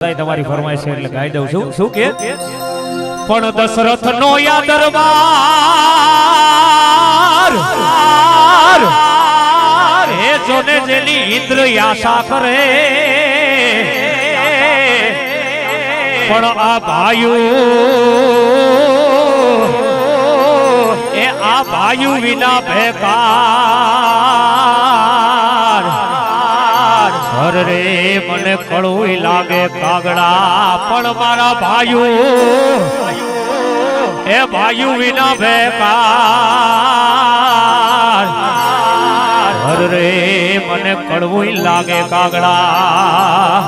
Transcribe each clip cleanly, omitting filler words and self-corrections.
તમારી ફરમાઈશ છે એટલે ગાઈ દઉં છું શું કે પણ દશરથ નો યા દરબાર હે જોને જેની ઇન્દ્ર આશા કરે પણ આ ભાયુ વિના બેકાર રે મને કળું લાગે કાગડા પણ મારા ભાઈઓ એ ભાઈઓ વિના બેકાર રે મને કળું લાગે કાગડા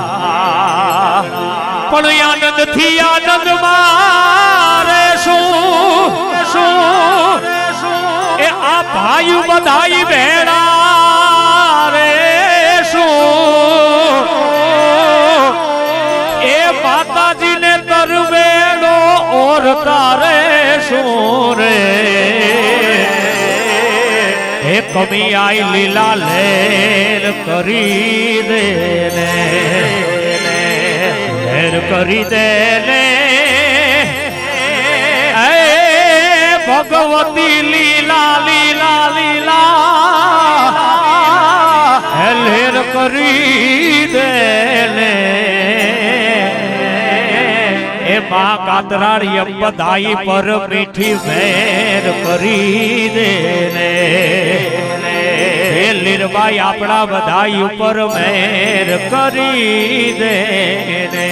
પણ આનંદ થી આનંદ મારે શું એ આ ભાઈઓ બધાઈ ભેડા રે માતાજી ને તરવેડો ઓર તારે શું રે હે કમી આઈ લીલા લેર કરી દે ને લેર કરી દે ને ભગવતી લીલા લીલા લીલા લેર કરી દે ને માં કાતરાળી બધાઈ પર મીઠી મેર કરી દે ને લીરબાઈ આપણા બધાઈ ઉપર મેર કરી દે ને